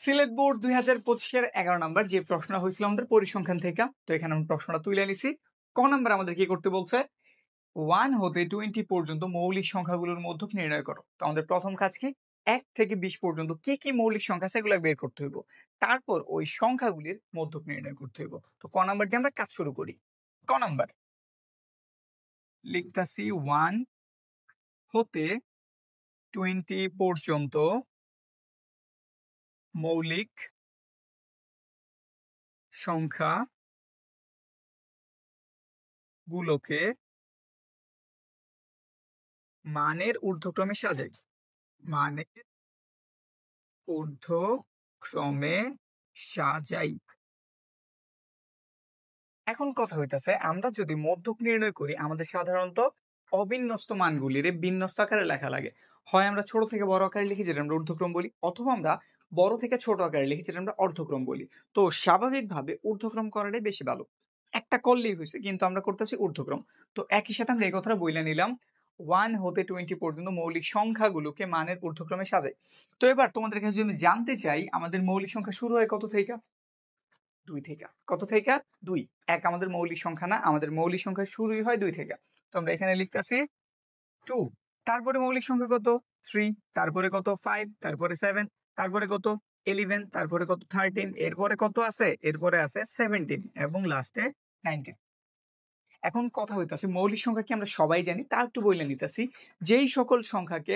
Sylhet board 2025-এর 11 number যে প্রশ্ন হয়েছিল আমাদের পরিসংখ্যান থেকে, তো এখানে আমি প্রশ্নটা তুলে নিছি। ক নাম্বার আমাদের কি করতে বলছে? 1 হতে 20 পর্যন্ত মৌলিক সংখ্যাগুলোর মধ্যক নির্ণয় করো। তো আমাদের প্রথম কাজ কি, 1 থেকে 20 পর্যন্ত কি কি মৌলিক সংখ্যা সেগুলো বের করতে হইব, তারপর ওই সংখ্যাগুলির মধ্যক নির্ণয় করতে হইব। তো ক নাম্বার দিয়ে আমরা কাজ শুরু করি। ক নাম্বার লিখতাছি 1 হতে 20 পর্যন্ত মৌলিক সংখ্যা গুলোকে মানের ঊর্ধ্বক্রমে সাজাই। মানের ঊর্ধ্বক্রমে সাজাই। এখন কথা হইতাছে, আমরা যদি মধ্যক নির্ণয় করি আমাদের সাধারণত অবিন্যস্ত মানগুলির বিন্যস্ত আকারে লেখা লাগে। হয় আমরা ছোট থেকে বড় আকারে লিখি, যেটা আমরা ঊর্ধ্বক্রম বলি, অথবা আমরা বড় থেকে ছোট আকারে লিখি, যেটা আমরা অর্ধক্রম বলি। তো স্বাভাবিকভাবে ঊর্ধ্বক্রম করাটাই বেশি ভালো। একটা করলেই হয়েছে, কিন্তু আমরা করতেছি ঊর্ধ্বক্রম। তো একই সাথে আমরা এই কথাটা বইলা নিলাম, 1 হতে 20 পর্যন্ত মৌলিক সংখ্যাগুলোকে মানের ঊর্ধ্বক্রমে সাজাই। তো এবার তোমাদের কাছে যদি আমি জানতে চাই আমাদের মৌলিক সংখ্যা শুরু হয় কত থেকে? 2 থেকে। কত থেকে? 2। এক আমাদের মৌলিক সংখ্যা না, আমাদের মৌলিক সংখ্যা শুরুই হয় 2 থেকে। তো আমরা এখানে লিখতেছি 2। তারপরে মৌলিক সংখ্যা কত? 3। তারপরে কত? 5। তারপরে 7। তারপরে কত? 11। তারপরে কত? 13। এরপরে কত আছে? এরপরে আছে 17 এবং লাস্টে 19। এখন কথা হইতাছে, মৌলিক সংখ্যা কি আমরা সবাই জানি, তা একটু বইলে নিতেছি। যেই সকল সংখ্যাকে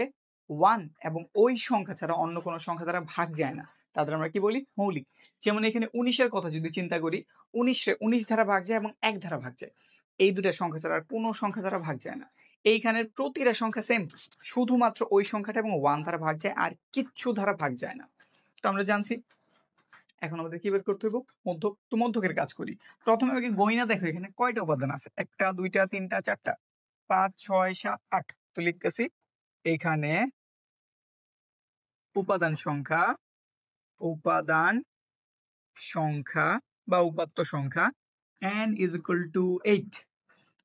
1 এবং ওই সংখ্যা ছাড়া অন্য কোনো সংখ্যা দ্বারা ভাগ যায় না তাদের আমরা কি বলি? মৌলিক। যেমন এখানে 19-এর কথা যদি চিন্তা করি, 19 দ্বারা ভাগ যায় এবং 1 দ্বারা ভাগ যায়। এই দুটা সংখ্যা ছাড়া আর কোনো সংখ্যা দ্বারা ভাগ যায় না। এইখানের প্রতিটা সংখ্যা সেম, শুধুমাত্র ওই সংখ্যাটা এবং 1 দ্বারা ভাগ যায়, আর কিচ্ছু দ্বারা ভাগ যায় না। তো আমরা জানছি। এখন আমাদের কি বের করতে হবে? মধ্যক। তো মধ্যকের কাজ করি। প্রথমে আমাকে গণনা দেখো এখানে কয়টা উপাদান আছে। 1টা 2টা 3টা 4টা 5 6 7 8। তো লিখতেছি এখানে উপাদান সংখ্যা বা উপাত্ত সংখ্যা n is equal to 8।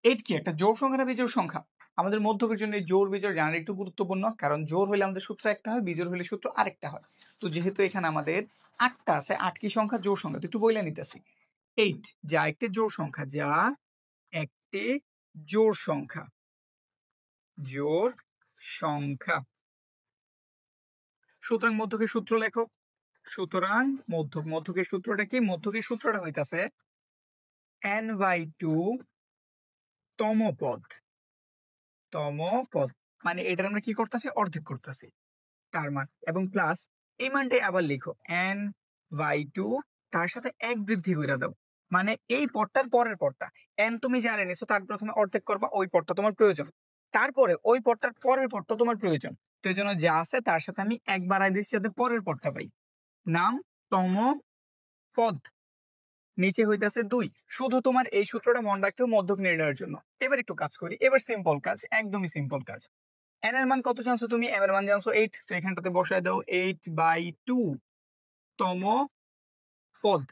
8 কি একটা জোড় সংখ্যা না বিজোড় সংখ্যা? আমাদের মধ্যকের জন্য জোড় বিজোড় জানা একটু গুরুত্বপূর্ণ, কারণ জোড় হলে আমাদের সূত্র একটা হয়, বিজোড় হলে সূত্র আরেকটা হয়। তো যেহেতু এখানে আমাদের 8টা আছে, 8 কি সংখ্যা? জোড় সংখ্যা। তো একটু বইলা নিতেছি। 8 যা একটি জোড় সংখ্যা, জোড় সংখ্যা। সুতরাং মধ্যকের সূত্র লেখো। সুতরাং মধ্যকের সূত্রটা কি? মধ্যকের সূত্রটা হইতাছে n/2 তম পদ। মানে এটার আমরা কি করতেছি? অর্ধেক করতেছি তার মান, এবং প্লাস এই মানটাই আবার লিখো n/2, তার সাথে 1 বৃদ্ধি করে দাও। মানে এই পদটার পরের পদটা n তুমি জানে নিছো, তার প্রথমে অর্ধেক করবা, ওই পদটা তোমার প্রয়োজন। তারপরে ওই পদটার পরের পদটা তোমার প্রয়োজন। তো এই জন্য যা আছে তার সাথে আমি 1 বাড়াই দিচ্ছি যাতে পরের পদটা পাই। নাম তম পদ। নিচে হইতাছে 2। শুধু তোমার এই সূত্রটা মনে রাখতে হবে মধ্যক নির্ণয়ের জন্য। এবার একটু কাজ করি। এবার সিম্পল কাজ, একদমই সিম্পল কাজ। n এর মান কত জানছো তুমি? m এর মান জানছো 8। তো এখানটাতে বসায় দাও 8/2 তম পদ,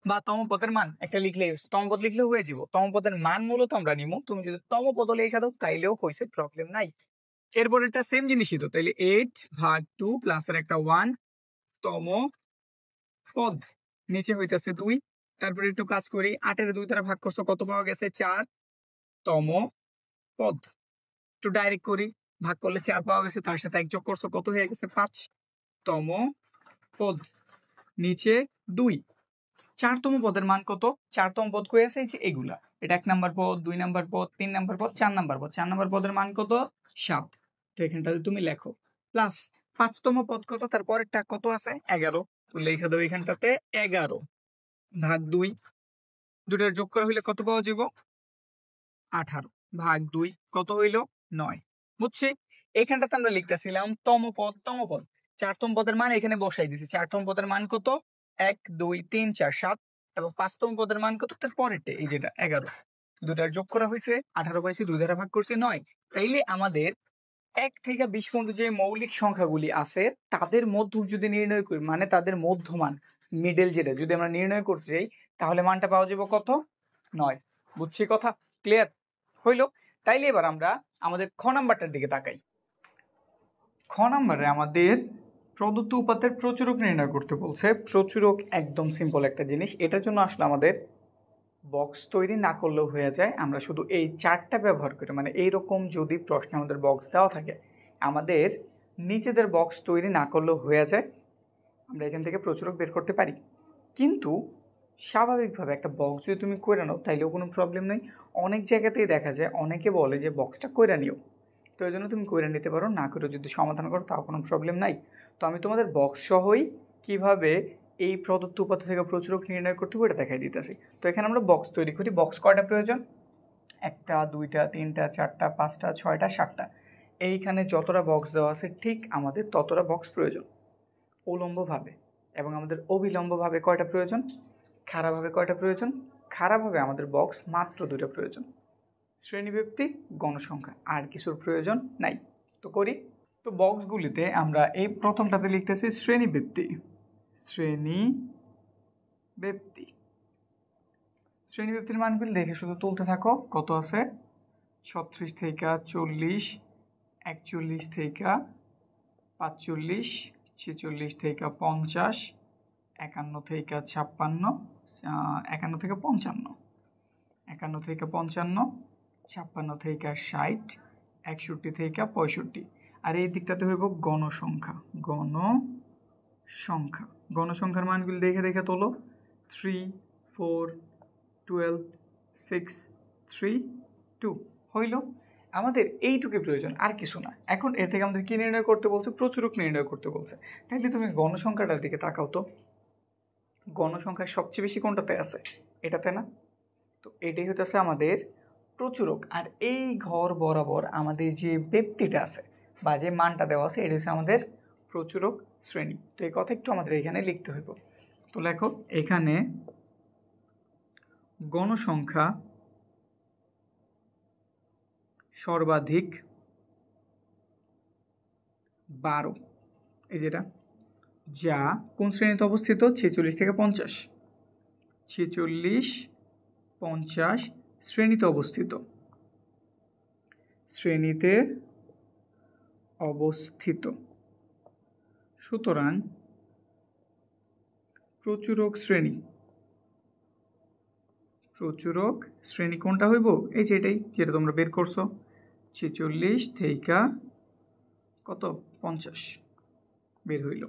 বা তম পদের মান একটা লিখলেই, তম পদ লিখলেও হয়ে যাব। তম পদের মান মূলত আমরা নিব, তুমি যদি তম পদ লেখা দাও তাইলেও হয়েছে, প্রবলেম নাই। এরপর এটা সেম জিনিসই তো, তাইলে 8/2 প্লাস এর একটা 1 তম পদ। নিচে হইতাছে 2। তারপরে একটু কাজ করি, 8-এর 2 দ্বারা ভাগ করছো, কত পাওয়া গেছে? 4 তম পদ। একটু ডাইরেক্ট করি, ভাগ করলে 4 পাওয়া গেছে, তার সাথে 1 যোগ করছো, কত হয়ে গেছে? 5 তম পদ। নিচে 2। 4তম পদের মান কত? 4তম পদ কই আছে? এই যে এগুলা। এটা 1 নাম্বার পদ, 2 নাম্বার পদ, 3 নাম্বার পদ, 4 নাম্বার পদ। 4 নাম্বার পদের মান কত? 7। তো এখানটাতে তুমি লেখো প্লাস 5তম পদ কত? তার পরেরটা কত আছে? 11। তো লেখা দাও এখানটাতে 11/2। দুটার যোগ করা হইলে কত পাওয়া যাব? 18/2 কত হইল? 9। বুঝছি? এখানটাতে আমরা লিখতেছিলাম তম পদ। 4তম পদের মান এখানে বসাই দিছি। 4তম পদের মান কত? 1 2 3 4 7। এবং 5তম পদের মান কত? তার পরেরটা এই যেটা 11। দুটার যোগ করা হয়েছে 18 পাইছি, 2 দ্বারা ভাগ করছি 9। তাইলে আমাদের 1 থেকে 20 পর্যন্ত যে মৌলিক সংখ্যাগুলি আছে তাদের মধ্যক যদি নির্ণয় করি, মানে তাদের মধ্যমান, মিডল যেটা যদি আমরা নির্ণয় করতে চাই, তাহলে মানটা পাওয়া যাবে কত? 9। বুঝছি কথা? ক্লিয়ার হইলো? তাইলে এবার আমরা আমাদের খ নাম্বারটার দিকে তাকাই। খ নাম্বারে আমাদের প্রদত্ত উপাত্তের প্রচুরক নির্ণয় করতে বলছে। প্রচুরক একদম সিম্পল একটা জিনিস, এটার জন্য আসলে আমাদের বক্স তৈরি না করলেও হয়ে যায়। আমরা শুধু এই চারটা ব্যবহার করি, মানে এইরকম যদি প্রশ্নে আমাদের বক্স দেওয়া থাকে, আমাদের নিজেদের বক্স তৈরি না করলেও হয়ে যায়, আমরা এখান থেকে প্রচুরক বের করতে পারি। কিন্তু স্বাভাবিকভাবে একটা বক্স যদি তুমি করে নাও তাইলেও কোনো প্রবলেম নেই। অনেক জায়গাতেই দেখা যায় অনেকে বলে যে বক্সটা কইরা নিও, তো ওই জন্য তুমি কইরা নিতে পারো, না করে যদি সমাধান করো তাও কোনো প্রবলেম নাই। তো আমি তোমাদের বক্স সহই কীভাবে এই প্রদত্ত উপাত্ত থেকে প্রচুরক নির্ণয় করতে হবে এটা দেখাই দিতেছি। তো এখানে আমরা বক্স তৈরি করি। বক্স কয়টা প্রয়োজন? 1টা 2টা 3টা 4টা 5টা 6টা 7টা। এইখানে যতটা বক্স দেওয়া আছে ঠিক আমাদের ততটা বক্স প্রয়োজন উলম্বভাবে, এবং আমাদের অবিলম্বভাবে কয়টা প্রয়োজন? খাড়াভাবে কয়টা প্রয়োজন? খাড়াভাবে আমাদের বক্স মাত্র 2টা প্রয়োজন। শ্রেণীব্যক্তি, গণসংখ্যা, আর কিছুর প্রয়োজন নাই। তো করি। তো বক্সগুলিতে আমরা এই প্রথমটাতে লিখতেছি শ্রেণীব্যক্তি। শ্রেণীব্যক্তি শ্রেণীব্যক্তির মানগুলি দেখে শুধু তুলতে থাকো। কত আছে? 36 থেকে 40, 41 থেকে 45, 46 থেকে 50, 51 থেকে 56, 51 থেকে 55, 51 থেকে 55, 56 থেকে 60, 61 থেকে 65। আর এই দিকটাতে হইব গণসংখ্যা। গণসংখ্যার মানগুলি দেখে দেখে তোলো। 3, 4, 12, 6, 3, 2 হইল। আমাদের এইটুকু প্রয়োজন, আর কিছু না। এখন এর থেকে আমাদের কী নির্ণয় করতে বলছে? প্রচুরক নির্ণয় করতে বলছে। তাহলে তুমি গণসংখ্যাটার দিকে তাকাও তো। গণসংখ্যা সবচেয়ে বেশি কোনটাতে আছে? এটাতে না? তো এটাই হতেছে আমাদের প্রচুরক। আর এই ঘর বরাবর আমাদের যে ব্যক্তিটা আছে বা যে মানটা দেওয়া আছে এটা হচ্ছে আমাদের প্রচুরক শ্রেণী। তো এই কথা একটু আমাদের এখানে লিখতে হইব। তো লেখো এখানে গণসংখ্যা সর্বাধিক 12, এই যেটা, যা কোন শ্রেণীতে অবস্থিত? 46 থেকে 50, 46, 50 শ্রেণীতে অবস্থিত। সুতরাং প্রচুরক শ্রেণী কোনটা হইব? এই যে এটাই, যেটা তোমরা বের করছো, 46 থেকে কত 50 বের হইল।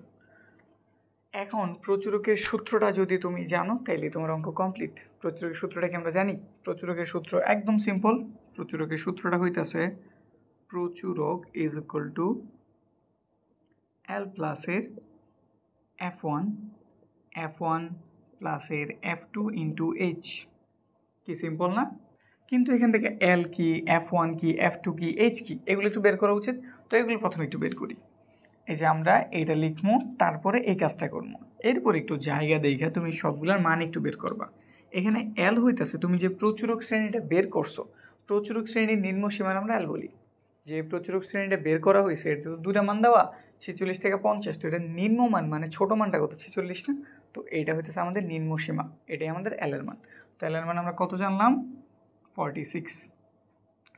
এখন প্রচুরকের সূত্রটা যদি তুমি জানো তাইলে তোমার অঙ্ক কমপ্লিট। প্রচুরকের সূত্রটা কি আমরা জানি? প্রচুরকের সূত্র একদম সিম্পল। প্রচুরকের সূত্রটা হইতেছে প্রচুরক ইজ ইকুয়াল টু L প্লাসের F1 প্লাসের F2 ইন্টু H। কি সিম্পল না? কিন্তু এখান থেকে L কি, F1 কি, F2 কি, H কি, এগুলো একটু বের করা উচিত। তো এগুলো প্রথমে একটু বের করি। এই যে আমরা এইটা লিখবো, তারপরে এই কাজটা করবো। এরপর একটু জায়গা দেখে তুমি সবগুলোর মান একটু বের করবা। এখানে L হইতেছে তুমি যে প্রচুরক শ্রেণীটা বের করছো, প্রচুরক শ্রেণীর নিম্ন সীমার আমরা L বলি। যে প্রচুরক শ্রেণীটা বের করা হয়েছে এটা তো 2টা মান দেওয়া, 46 থেকে 50। তো এটা নিম্ন মান, মানে ছোট মানটা কত? 46 না? তো এইটা হইতেছে আমাদের নিম্ন সীমা, এটাই আমাদের L এর মান। তো L এর মান আমরা কত জানলাম? 46।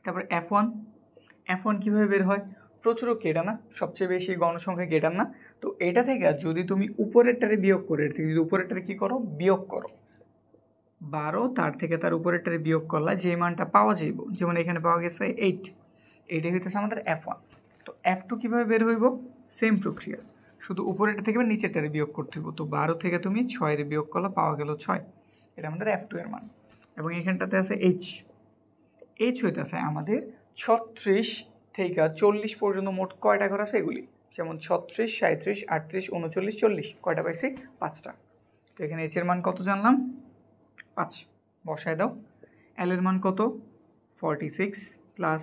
তারপর F1 কীভাবে বের হয়? প্রচুরক এটা না, সবচেয়ে বেশি গণসংখ্যা এটার না? তো এটা থেকে যদি তুমি উপরেরটারে বিয়োগ করে, এর থেকে যদি উপরেরটারে কী করো? বিয়োগ করো। 12, তার থেকে তার উপরেরটারে বিয়োগ করলা, যে মানটা পাওয়া যাইব, যেমন এখানে পাওয়া গেছে 8, এইটাই হইতেছে আমাদের F1। তো F2 কীভাবে বের হইব? সেম প্রক্রিয়া, শুধু উপরেরটা থেকে নিচেরটারে বিয়োগ করতে হইব। তো 12 থেকে তুমি 6 বিয়োগ করলা, পাওয়া গেল 6, এটা আমাদের F2 এর মান। এবং এখানটাতে আছে H হইতেছে আমাদের 36 থেকে 40 পর্যন্ত মোট কয়টা ঘর আছে এগুলি, যেমন 36, 37, 38, 39, 40, কয়টা পাইছি? 5টা। তো এখানে H এর মান কত জানলাম? 5, বসায় দাও। L এর মান কত? 46 প্লাস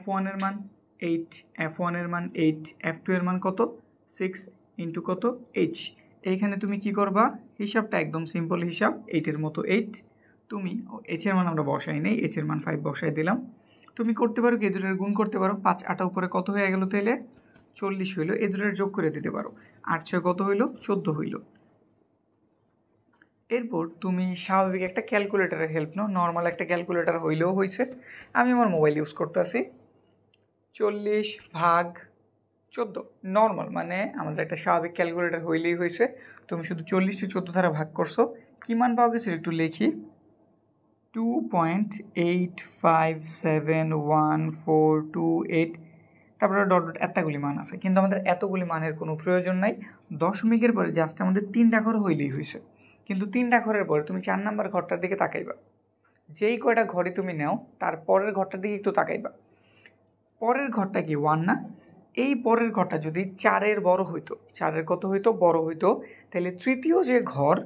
F1 এর মান 8, F1 এর মান 8, F2 এর মান কত? 6 ইন্টু কত? H। এইখানে তুমি কি করবা? হিসাবটা একদম সিম্পল হিসাব, 8 এর মতো 8। তুমি H এর মান আমরা বসাই নেই, H এর মান 5 বসাই দিলাম। তুমি করতে পারো কি, এই দুটোর গুণ করতে পারো। 5 8 উপরে কত হয়ে গেল? তাইলে 40 হইল। এই দুটোর যোগ করে দিতে পারো, 8 6 কত হইল? 14 হইল। এরপর তুমি স্বাভাবিক একটা ক্যালকুলেটারের হেল্প নাও, নর্মাল একটা ক্যালকুলেটার হইলেও হয়েছে। আমি আমার মোবাইল ইউজ করতে আসি। 40 ভাগ 14 নর্মাল, মানে আমাদের একটা স্বাভাবিক ক্যালকুলেটর হইলেই হয়েছে। তুমি শুধু 40টি 14 দ্বারা ভাগ করছো, কি মান পাওয়া গেছে একটু লিখি, 2.857142 তারপরে ডট ডট এতগুলি মান আছে, কিন্তু আমাদের এতগুলি মানের কোনো প্রয়োজন নাই। দশমিকের পরে জাস্ট আমাদের 3টা ঘর হইলেই হয়েছে। কিন্তু 3টা ঘরের পরে তুমি 4 নাম্বার ঘরটার দিকে তাকাইবা, যেই কয়টা ঘরে তুমি নাও তার পরের ঘরটার দিকে একটু তাকাইবা। পরের ঘরটা কি 1 না? এই পরের ঘরটা যদি 4-এর বড় হইতো, 4-এর কত হইতো বড় হইতো, তাহলে তৃতীয় যে ঘর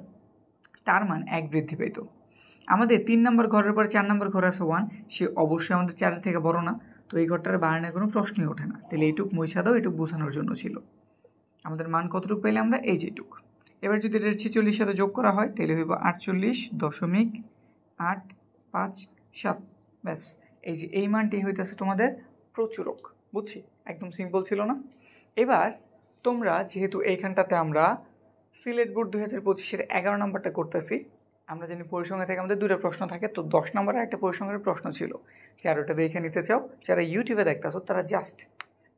তার মান 1 বৃদ্ধি পেত। আমাদের 3 নম্বর ঘরের পরে 4 নম্বর ঘর আছে 1, সে অবশ্যই আমাদের 4-এর থেকে বড় না, তো এই ঘরটার বাড়ানোর কোনো প্রশ্নই ওঠে না। তাহলে এইটুক মুছা দাও, এইটুক বোঝানোর জন্য ছিল। আমাদের মান কতটুকু পেলে আমরা, এই যেটুক। এবার যদি এটা 46 সাথে যোগ করা হয় তাহলে হইব 48.857, ব্যাস। এই যে এই মানটি হইতেছে তোমাদের প্রচুরক, বুঝছি? একদম সিম্পল ছিল না? এবার তোমরা যেহেতু এইখানটাতে আমরা সিলেট বোর্ড 2025-এর 11 নম্বরটা করতেছি, আমরা জানি পরিসংখ্যান থেকে আমাদের 2টা প্রশ্ন থাকে, তো 10 নম্বরের একটা পরিসংখ্যানের প্রশ্ন ছিল। যারা ওটা দেখে নিতে চাও, যারা ইউটিউবে দেখতেছো তারা জাস্ট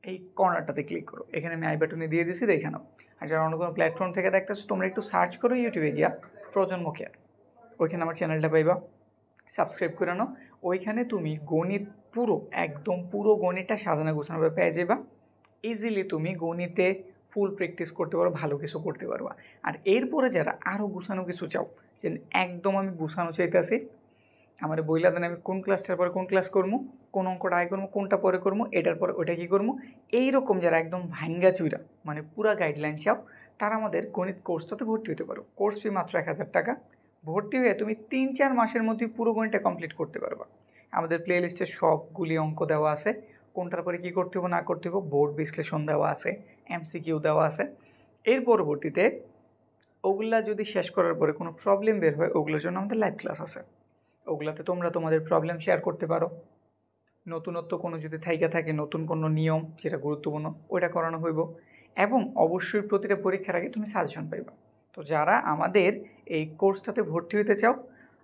এই কর্নারটাতে ক্লিক করো, এখানে আমি আই বাটনে দিয়ে দিছি, দেখে নাও। আর যারা অন্য কোনো প্ল্যাটফর্ম থেকে দেখতেছো তোমরা একটু সার্চ করো ইউটিউবে গিয়া প্রজন্ম কেয়ার, ওইখানে আমার চ্যানেলটা পাইবা, সাবস্ক্রাইব করে নাও। ওইখানে তুমি গণিত একদম পুরো গণিতটা সাজানো গোছানোভাবে পেয়ে যাবা। ইজিলি তুমি গণিতে ফুল প্র্যাকটিস করতে পারো, ভালো কিছু করতে পারবা। আর এরপরে যারা আরও গুছানো কিছু চাও, যে একদম আমি গুছানো চাইতেছি, আমার বইলা দেন আমি কোন ক্লাসটার পরে কোন ক্লাস করবো, কোন অঙ্কটা আগে করবো, কোনটা পরে করবো, এটার পরে ওইটা কী করবো, এইরকম যারা একদম ভাঙ্গা চুইরা মানে পুরা গাইডলাইন চাও, তারা আমাদের গণিত কোর্সটাতে ভর্তি হতে পারো। কোর্স ফি মাত্র 1000 টাকা। ভর্তি হয়ে তুমি 3-4 মাসের মধ্যে পুরো গণিতটা কমপ্লিট করতে পারবা। আমাদের প্লে লিস্টে সবগুলি অঙ্ক দেওয়া আছে, কোনটার পরে কী করতে হবে না করতে হবে, বোর্ড বিশ্লেষণ দেওয়া আছে, MCQ দেওয়া আছে। এর পরবর্তীতে ওগুলা যদি শেষ করার পরে কোনো প্রবলেম বের হয়, ওগুলোর জন্য আমাদের লাইভ ক্লাস আছে, ওগুলাতে তোমরা তোমাদের প্রবলেম শেয়ার করতে পারো। নতুনত্ব কোনো যদি থাইকা থাকে, নতুন কোনো নিয়ম যেটা গুরুত্বপূর্ণ ওইটা করানো হইব, এবং অবশ্যই প্রতিটা পরীক্ষার আগে তুমি সাজেশন পাইবা। তো যারা আমাদের এই কোর্সটাতে ভর্তি হতে চাও,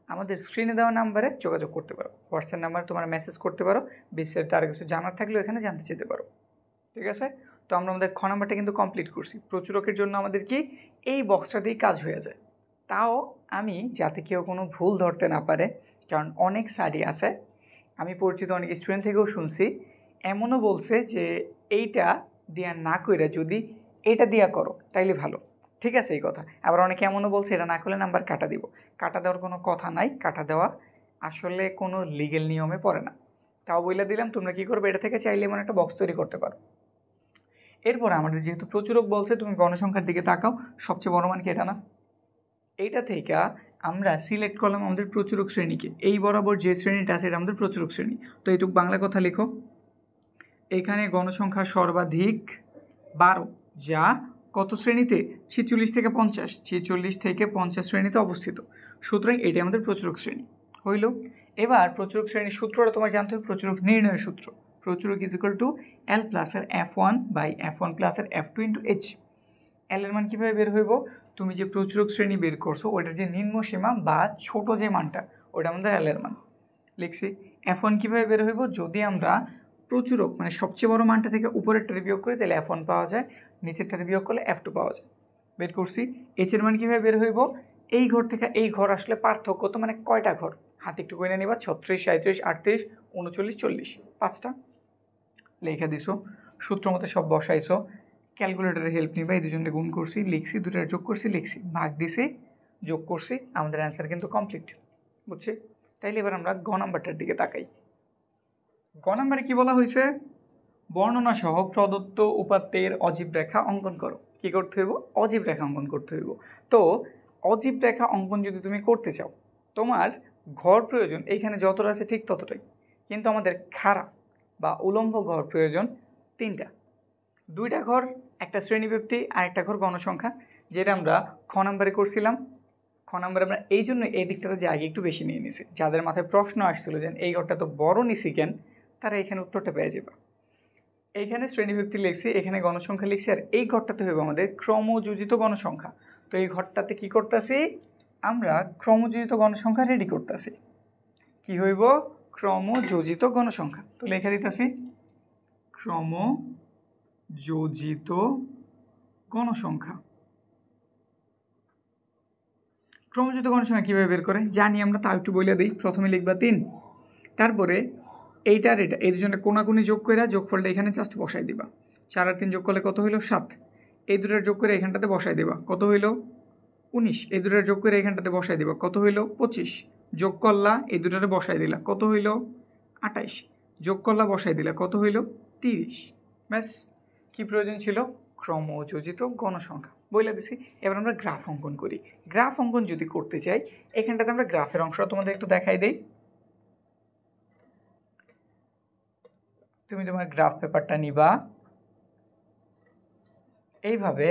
আমাদের স্ক্রিনে দেওয়া নাম্বারে যোগাযোগ করতে পারো, হোয়াটসঅ্যাপ নাম্বারে তোমরা মেসেজ করতে পারো, বিস্তারিত আরও কিছু জানার থাকলেও এখানে জানতে যেতে পারো। ঠিক আছে? তো আমরা আমাদের খ নাম্বারটা কিন্তু কমপ্লিট করছি। প্রচুরকের জন্য আমাদের কি এই বক্সটা দিয়েই কাজ হয়ে যায়। তাও আমি যাতে কেউ কোনো ভুল ধরতে না পারে, কারণ অনেক স্টাডি আছে, আমি পরিচিত অনেক স্টুডেন্ট থেকেও শুনছি, এমনও বলছে যে এইটা দিয়া না কইরা যদি এটা দিয়া করো তাইলে ভালো। ঠিক আছে এই কথা। আবার অনেকে এমনও বলছে এটা না করলে নাম্বার কাটা দিব। কাটা দেওয়ার কোনো কথা নাই, কাটা দেওয়া আসলে কোনো লিগেল নিয়মে পড়ে না। তাও বইলা দিলাম, তোমরা কী করবে, এটা থেকে চাইলে এমন একটা বক্স তৈরি করতে পারো। এরপর আমাদের যেহেতু প্রচুরক বলছে, তুমি গণসংখ্যার দিকে তাকাও, সবচেয়ে বড় মান কি এটা না? এইটা থেকে আমরা সিলেক্ট করলাম আমাদের প্রচুরক শ্রেণীকে, এই বরাবর যে শ্রেণীটা আছে এটা আমাদের প্রচুরক শ্রেণী। তো এইটুকু বাংলা কথা লিখো, এখানে গণসংখ্যা সর্বাধিক 12, যা কত শ্রেণীতে, 46 থেকে 50, 46 থেকে 50 শ্রেণীতে অবস্থিত। সুতরাং এটি আমাদের প্রচুরক শ্রেণী হইল। এবার প্রচুরক শ্রেণীর সূত্রটা তোমার জানতে হবে, প্রচুরক নির্ণয়ের সূত্র। প্রচুরক is equal to L plus এর F1 বাই F1 প্লাস এর F2 ইন্টু H। L এর মান কীভাবে বের হইব, তুমি যে প্রচুরক শ্রেণী বের করছো ওইটার যে নিম্ন সীমা বা ছোট যে মানটা, ওটা আমাদের L এর মান লিখছি। F1 কীভাবে বের হইব, যদি আমরা প্রচুরক মানে সবচেয়ে বড় মানটা থেকে উপরেরটারে বিয়োগ করি তাহলে F1 পাওয়া যায়, নিচেরটারে বিয়োগ করলে F2 পাওয়া যায়, বের করছি। H এর মান কীভাবে বের হইব, এই ঘর থেকে এই ঘর আসলে পার্থক্য তো, মানে কয়টা ঘর, হাতে একটু কইনা নিবা, 36, 37, 38, 39, 40, 5টা লেখা দিছো, সূত্র মতো সব বসাইছো, ক্যালকুলেটরের হেল্প নিবা, এই দুজনে গুণ করছি লিখছি, দুটার যোগ করছি লিখছি, ভাগ দিছি যোগ করছি, আমাদের অ্যান্সার কিন্তু কমপ্লিট, বুঝছি? তাইলে এবার আমরা গ নাম্বারটার দিকে তাকাই। গ নাম্বারে কি বলা হয়েছে, বর্ণনা সহ প্রদত্ত উপাত্তের অজীব রেখা অঙ্কন করো। কি করতে হইব, অজীব রেখা অঙ্কন করতে হইব। তো অজীব রেখা অঙ্কন যদি তুমি করতে চাও, তোমার ঘর প্রয়োজন এইখানে যতটা আছে ঠিক ততটাই, কিন্তু আমাদের খাড়া বা উলম্ব ঘর প্রয়োজন 3টা, 2টা ঘর, একটা শ্রেণীব্যক্তি আর একটা ঘর গণসংখ্যা, যেটা আমরা খ নাম্বারে করছিলাম। খ নাম্বারে আমরা এই জন্য এই দিকটাতে জায়গা একটু বেশি নিয়ে নিছি, যাদের মাথায় প্রশ্ন আসছিল যে এই ঘরটা তো বড় নিছি কেন, তারা এখানে উত্তরটা পেয়ে যাবে। এইখানে শ্রেণীব্যক্তি লিখছি, এখানে গণসংখ্যা লিখছি, আর এই ঘরটাতে হইব আমাদের ক্রমযোজিত গণসংখ্যা। তো এই ঘরটাতে কি করতেছি, আমরা ক্রমযোজিত গণসংখ্যা রেডি করতেছি। কি হইব, ক্রমযোজিত গণসংখ্যা। তো লেখা দিতেছি ক্রমযোজিত যোজিত গণসংখ্যা। ক্রমযোজিত গণসংখ্যা কিভাবে বের করে জানি আমরা, তাও একটু বলে দিই। প্রথমে লিখবা 3, তারপরে এইটার এটা এর জন্য কোনাকুনি যোগ করে যোগফলটা এখানে জাস্ট বসাই দিবা। 4 আর 3 যোগ করলে কত হইল 7। এই দুটার যোগ করে এখানটাতে বসাই দেবা, কত হইল 19। এই দুটার যোগ করে এখানটাতে বসাই দেবা, কত হইল 25। যোগ করলা, এই দুটারে বসাই দিলা, কত হইল 28। যোগ করলা, বসাই দিলা, কত হইল 30। ব্যাস, কি প্রয়োজন ছিল? ক্রমযোজিত গণসংখ্যা বলে দিছি। এবার আমরা গ্রাফ অঙ্কন করি। গ্রাফ অঙ্কন যদি করতে চাই, এখানটাতে আমরা গ্রাফের অংশটা তোমাদের একটু দেখাই দেই। তুমি তোমার গ্রাফ পেপারটা নিবা, এইভাবে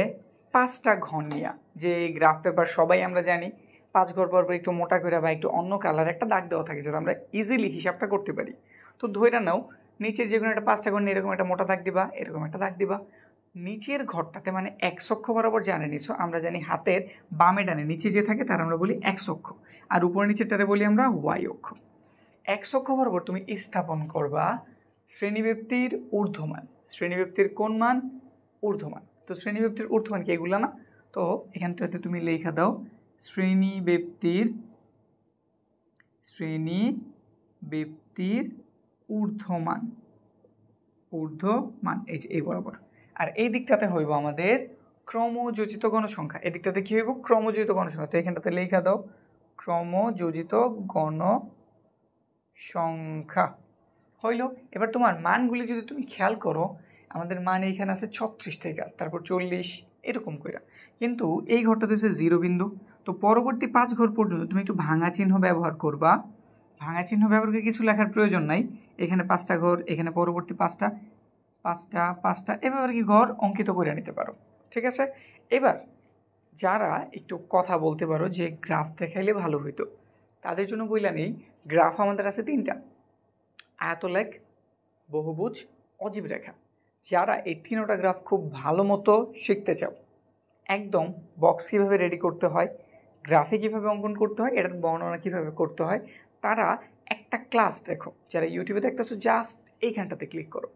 5টা ঘর নিয়া, যে গ্রাফ পেপার সবাই আমরা জানি 5 ঘর পর একটু মোটা করে বা একটু অন্য কালার একটা দাগ দেওয়া থাকে, যাতে আমরা ইজিলি হিসাবটা করতে পারি। তো ধইরা নাও নিচের যে কোনো একটা 5টা ঘর নিয়ে এরকম একটা মোটা দাগ দিবা, এরকম একটা দাগ দিবা। নিচের ঘরটাতে মানে x অক্ষ বরাবর জানে নিছো, আমরা জানি হাতের বামে ডানে নিচে যে থাকে তার আমরা বলি x অক্ষ, আর উপরে নিচেরটারে বলি আমরা y অক্ষ। x অক্ষ বরাবর তুমি স্থাপন করবা শ্রেণীব্যক্তির ঊর্ধ্বমান। শ্রেণীব্যক্তির কোন মান? ঊর্ধ্বমান। তো শ্রেণীব্যক্তির ঊর্ধ্বমান কি এগুলো না? তো এখানটাতে তুমি লেখা দাও শ্রেণীব্যক্তির ঊর্ধ্বমান। ঊর্ধ্বমান এই যে এই বরাবর। আর এই দিকটাতে হইব আমাদের ক্রমযোজিত গণসংখ্যা। এই দিকটাতে কি হইব? ক্রমযোজিত গণসংখ্যা। তো এখানটাতে লেখা দাও ক্রমযোজিত গণসংখ্যা। হইল। এবার তোমার মানগুলি যদি তুমি খেয়াল করো, আমাদের মান এইখানে আছে 36 থেকে, তারপর 40 এরকম কইরা, কিন্তু এই ঘরটাতে হচ্ছে 0 বিন্দু। তো পরবর্তী 5 ঘর পর্যন্ত তুমি একটু ভাঙা চিহ্ন ব্যবহার করবা। ভাঙা চিহ্ন ব্যবহার করে কিছু লেখার প্রয়োজন নাই। এখানে 5টা ঘর, এখানে পরবর্তী 5টা, এভাবে আর কি ঘর অঙ্কিত করে নিতে পারো। ঠিক আছে? এবার যারা একটু কথা বলতে পারো যে গ্রাফ দেখাইলে ভালো হইতো, তাদের জন্য বইলা নেই, গ্রাফ আমাদের আছে 3টা: আয়তলেখ, বহুভুজ, অজীব রেখা। যারা এই 3টা গ্রাফ খুব ভালো মতো শিখতে চাও, একদম বক্স কীভাবে রেডি করতে হয়, গ্রাফে কীভাবে অঙ্কন করতে হয়, এটার বর্ণনা কীভাবে করতে হয়, তারা একটা ক্লাস দেখো। যারা ইউটিউবে দেখতেছো, জাস্ট এইখানটাতে ক্লিক করো।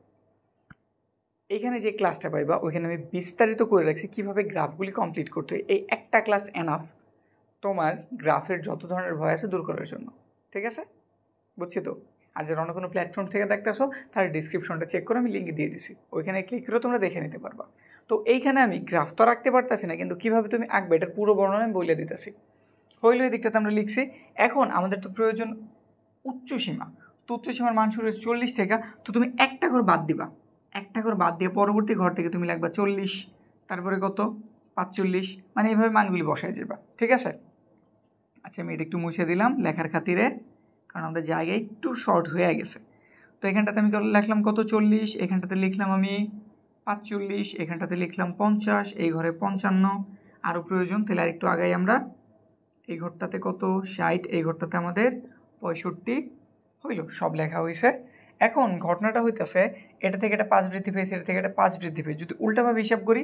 এইখানে যে ক্লাসটা পাইবা, ওইখানে আমি বিস্তারিত করে রাখছি কীভাবে গ্রাফগুলি কমপ্লিট করতে হয়। এই একটা ক্লাস এনাফ তোমার গ্রাফের যত ধরনের ভয় আছে দূর করার জন্য। ঠিক আছে? বুঝছি তো? আর যারা অন্য কোনো প্ল্যাটফর্ম থেকে দেখতেছো, তার ডিসক্রিপশনটা চেক করে আমি লিঙ্ক দিয়ে দিছি, ওইখানে ক্লিক করে তোমরা দেখে নিতে পারবা। তো এইখানে আমি গ্রাফ তো রাখতে পারতেছি না, কিন্তু কীভাবে তুমি আঁকবে এটার পুরো বর্ণনা আমি বলে দিতেছি। হইলো এই দিকটাতে আমরা লিখছি। এখন আমাদের তো প্রয়োজন উচ্চসীমা। তো উচ্চসীমার মান শুরু হচ্ছে 40 থেকে। তো তুমি একটা ঘর বাদ দিবা, একটা ঘর বাদ দিয়ে পরবর্তী ঘর থেকে তুমি লিখবা 40, তারপরে কত 45, মানে এইভাবে মানগুলি বসায় যাবা। ঠিক আছে? আচ্ছা, আমি এটা একটু মুছে দিলাম লেখার খাতিরে, কারণ আমাদের জায়গা একটু শর্ট হয়ে গেছে। তো এখানটাতে আমি লিখলাম কত 40, এখানটাতে লিখলাম আমি 45, এখানটাতে লিখলাম 50, এই ঘরে 55, আরও প্রয়োজন তাহলে আর একটু আগাই আমরা। এই ঘরটাতে কত 60, এই ঘরটাতে আমাদের 65 হইল, সব লেখা হয়েছে। এখন ঘটনাটা হইতেছে, এটা থেকে এটা 5 বৃদ্ধি পেয়েছে, এটা থেকে এটা 5 বৃদ্ধি পেয়েছে। যদি উল্টাভাবে হিসাব করি,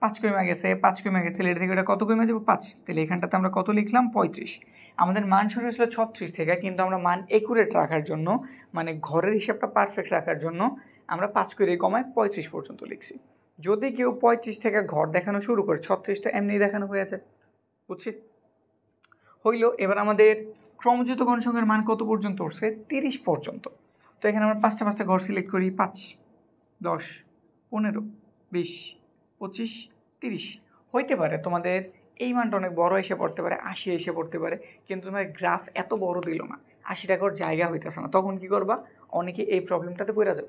5 কমে গেছে, 5 কমে গেছে, তাহলে এটা থেকে এটা কত কমে যাবে? 5। তাহলে এখানটাতে আমরা কত লিখলাম? 35। আমাদের মান শুরু হয়েছিল 36 থেকে, কিন্তু আমরা মান একুরেট রাখার জন্য, মানে ঘরের হিসাবটা পারফেক্ট রাখার জন্য আমরা 5 করে কমায় 35 পর্যন্ত লিখছি। যদি কেউ 35 থেকে ঘর দেখানো শুরু করে, 36 তো এমনি দেখানো হয়ে আছে। বুঝছি? হইল। এবার আমাদের ক্রমযোজিত গণসংখ্যার মান কত পর্যন্ত উঠছে? 30 পর্যন্ত। তো এখানে আমরা 5টা ঘর সিলেক্ট করি, 5, 10, 15, 20, 25, 30। হইতে পারে তোমাদের এই মানটা অনেক বড় এসে পড়তে পারে, 80 এসে পড়তে পারে, কিন্তু তোমার গ্রাফ এত বড় দিল না, 80টা ঘর জায়গা হইতেছে না। তখন কি করবা? অনেকে এই প্রবলেমটাতে পড়ে যাও,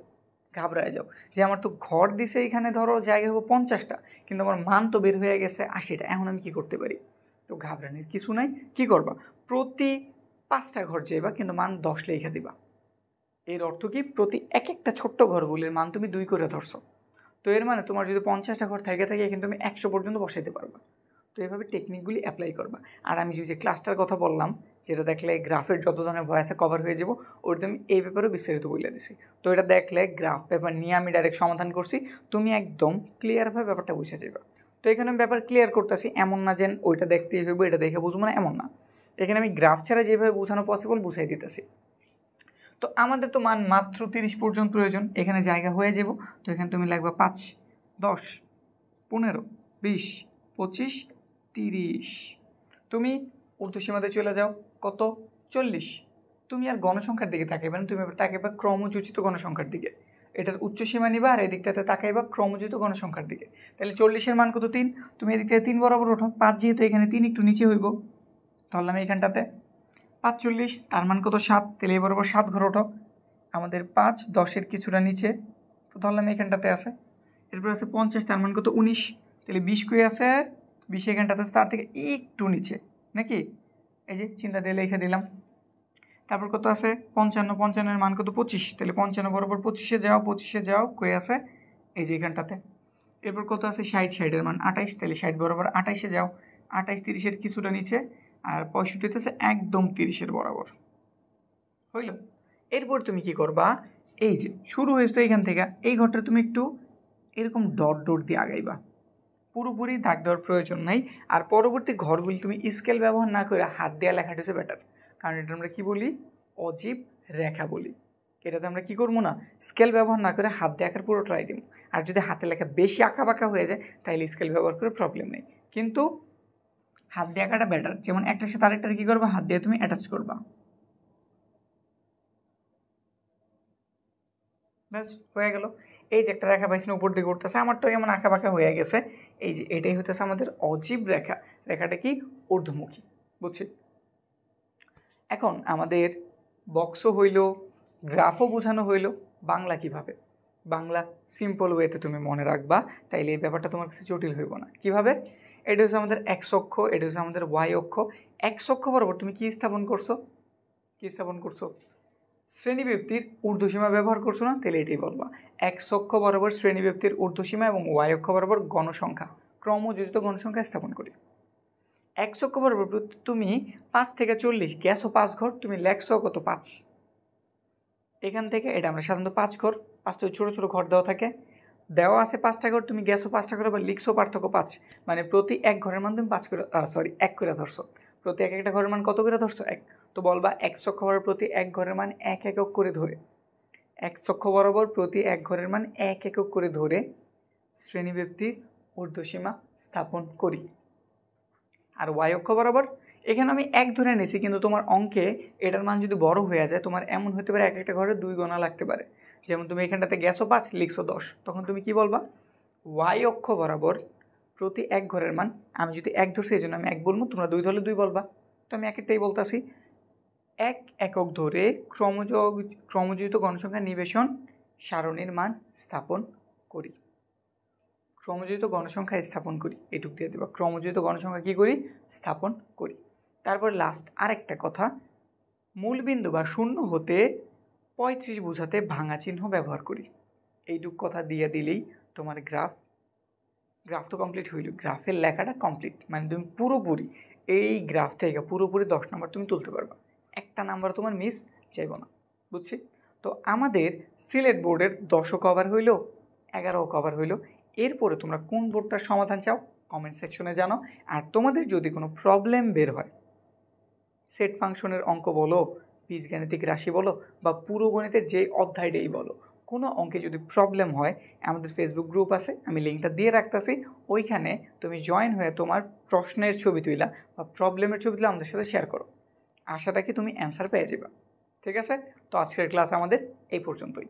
ঘাবড়ায় যাও যে আমার তো ঘর দিছে এখানে ধরো জায়গা হবো 50টা, কিন্তু আমার মান তো বের হয়ে গেছে 80টা, এখন আমি কি করতে পারি? তো ঘাবড়ানোর কিছু নাই। কি করবা? প্রতি 5টা ঘর যাইবা, কিন্তু মান 10 লেখা দিবা। এর অর্থ কি? প্রতি একটা ছোট্ট ঘরগুলির মান তুমি 2 করে ধরছো। তো এর মানে তোমার যদি 50টা ঘর থাকে কিন্তু তুমি 100 পর্যন্ত বসাইতে পারবা। তো এইভাবে টেকনিকগুলি অ্যাপ্লাই করবা। আর আমি যে ক্লাসটার কথা বললাম, যেটা দেখলে গ্রাফের যত ধরনের ভয় আছে কভার হয়ে যাব, ওটা আমি এই ব্যাপারেও বিস্তারিত বলে দিছি। তো এটা দেখলে গ্রাফ পেপার নিয়ে আমি ডাইরেক্ট সমাধান করছি, তুমি একদম ক্লিয়ারভাবে ব্যাপারটা বুঝে যাবে। তো এখানে আমি ব্যাপার ক্লিয়ার করতেছি, এমন না যে ওইটা দেখতেই হইব, এটা দেখে বুঝবো না, এমন না। এখানে আমি গ্রাফ ছাড়া যেভাবে বোঝানো পসিবল বুঝাই দিতেছি। তো আমাদের তো মান মাত্র 30 পর্যন্ত প্রয়োজন, এখানে জায়গা হয়ে যাব। তো এখানে তুমি লিখবা 5, 10, 15, 20, 25, 30। তুমি ঊর্ধ্বসীমাতে চলে যাও, কত? 40। তুমি আর গণসংখ্যার দিকে তাকাইবে না, তুমি তাকাইবা ক্রমযোজিত গণসংখ্যার দিকে। এটার উচ্চসীমা নিবা আর এদিকটাতে তাকাইবা ক্রমযোজিত গণসংখ্যার দিকে। তাহলে 40-এর মান কত? 3। তুমি এদিক থেকে 3 বরাবর ওঠো, 5 যেহেতু এখানে 3 একটু নিচে হইব, ধরলাম এইখানটাতে 45, তার মান কত? 7। তাহলে এই বরাবর 7 ঘর ওঠো, আমাদের 5 10-এর কিছুটা নিচে, তো ধরলাম এইখানটাতে আছে। এরপর আছে 50, তার মান কত? 19। তাহলে 20 কই আছে? 20 এখানটাতে আছে, তার থেকে একটু নিচে নাকি? এই যে চিন্তা দিয়ে লিখে দিলাম। তারপর কত আছে? 55, 55-এর মান কত? 25। তাহলে 55 বরাবর 25-এ যাও, 25-এ যাও, কই আছে? এই যে এখানটাতে। এরপর কত আছে? 60, 60-এর মান 28। তাহলে 60 বরাবর 28-এ যাও, 28 30-এর কিছুটা নিচে, আর 65 আছে একদম 30-এর বরাবর। হইল? এরপর তুমি কি করবা? এই যে শুরু হয়েছে এখান থেকে, এই ঘরটা তুমি একটু এরকম ডট ডট দিয়ে আগাইবা, পুরোপুরি দাগ দেওয়ার প্রয়োজন নাই। আর পরবর্তী ঘরগুলি তুমি স্কেল ব্যবহার না করে হাত দেওয়া লেখাটা হচ্ছে বেটার, কারণ এটা আমরা কী বলি? অজীব রেখা বলি। এটাতে আমরা কী করবো না, স্কেল ব্যবহার না করে হাত দিয়ে আঁকার পুরো ট্রাই দিব। আর যদি হাতে লেখা বেশি আঁকা বাঁকা হয়ে যায় তাহলে স্কেল ব্যবহার করে প্রবলেম নেই, কিন্তু হাত দিয়ে আঁকাটা বেটার। যেমন একটার সাথে আরেকটার কী করবা? হাত দিয়ে তুমি অ্যাটাচ করবা, ব্যাস হয়ে গেল। এই যে একটা রেখা পাইছেন উপর দিকে উঠতেছে, আমার তো এমন আঁকা বাঁকা হয়ে গেছে। এই যে এটাই হইতেছে আমাদের অজীব রেখা, রেখাটা কি? ঊর্ধ্বমুখী, বুঝছি? এখন আমাদের বক্সও হইল, গ্রাফও বোঝানো হইল, বাংলা কিভাবে? বাংলা সিম্পল ওয়েতে তুমি মনে রাখবা, তাইলে এই ব্যাপারটা তোমার কাছে জটিল হইব না। কিভাবে? এটা হচ্ছে আমাদের এক্স অক্ষ, এটা হচ্ছে আমাদের ওয়াই অক্ষ। এক্স অক্ষ বরাবর তুমি কি স্থাপন করছো? কি স্থাপন করছো? শ্রেণীব্যক্তির ঊর্ধ্বসীমা ব্যবহার করছো না? তাহলে এটাই বলবা। এক্স অক্ষ বরাবর শ্রেণীব্যক্তির ঊর্ধ্বসীমা এবং ওয়াই অক্ষ বরাবর গণসংখ্যা, ক্রমযোজিত গণসংখ্যা স্থাপন করি। এক্স অক্ষ বরাবর তুমি 5 থেকে 40 গেছো 5 ঘর, তুমি লেখছো কত? 5। এখান থেকে এটা আমরা সাধারণত 5 ঘর, 5টা ছোটো ছোটো ঘর দেওয়া থাকে, দেওয়া আছে 5টা ঘর, তুমি গেছো 5টা ঘর, আবার লিখছো পার্থক্য 5, মানে প্রতি এক ঘরের মান তুমি 5 করে, এক করে ধরছো। প্রতি একটা ঘরের মান কত করে ধরছো? 1। তো বলবা এক্স অক্ষ বরাবর প্রতি এক ঘরের মান 1 একক করে ধরে, এক্স অক্ষ বরাবর প্রতি এক ঘরের মান 1 একক করে ধরে শ্রেণীব্যক্তির ঊর্ধ্বসীমা স্থাপন করি। আর ওয়াই অক্ষ বরাবর এখানে আমি 1 ধরে নিয়েছি, কিন্তু তোমার অঙ্কে এটার মান যদি বড় হয়ে যায়, তোমার এমন হতে পারে এক একটা ঘরে 2 গোনা লাগতে পারে। যেমন তুমি এখানটাতে গেছো 5, লিখছো 10, তখন তুমি কি বলবা? ওয়াই অক্ষ বরাবর প্রতি এক ঘরের মান, আমি যদি 1 ধরছি এই জন্য আমি 1 বলবো, তোমরা 2 ধরলে 2 বলবা। তো আমি একটাই বলতেছি, 1 একক ধরে ক্রমযোজিত গণসংখ্যা নিবেশন সারণীর মান স্থাপন করি। ক্রমযোজিত গণসংখ্যা স্থাপন করি, এটুক দিয়ে দেবা। ক্রমযোজিত গণসংখ্যা কী করি? স্থাপন করি। তারপর লাস্ট আরেকটা কথা, মূলবিন্দু বা শূন্য হতে 35 বোঝাতে ভাঙা চিহ্ন ব্যবহার করি। এইটুক কথা দিয়ে দিলেই তোমার গ্রাফ তো কমপ্লিট হইল, গ্রাফের লেখাটা কমপ্লিট, মানে তুমি পুরোপুরি এই গ্রাফ থেকে পুরোপুরি 10 নম্বর তুমি তুলতে পারবা, একটা নাম্বার তোমার মিস যাইব না, বুঝছি? তো আমাদের সিলেট বোর্ডের 10ও কভার হইল, 11ও কভার হইল। এরপরে তোমরা কোন বোর্ডটার সমাধান চাও কমেন্ট সেকশনে জানো। আর তোমাদের যদি কোনো প্রবলেম বের হয়, সেট ফাংশনের অঙ্ক বলো, বীজগাণিতিক রাশি বলো, বা পুরো গণিতের যে অধ্যায়টাই বলো, কোনো অঙ্কে যদি প্রবলেম হয়, আমাদের ফেসবুক গ্রুপ আছে, আমি লিঙ্কটা দিয়ে রাখতেছি, ওইখানে তুমি জয়েন হয়ে তোমার প্রশ্নের ছবি তুইলা বা প্রবলেমের ছবি তুলে আমাদের সাথে শেয়ার করো। আশাটা কি তুমি অ্যান্সার পেয়ে যাবে। ঠিক আছে? তো আজকের ক্লাস আমাদের এই পর্যন্তই।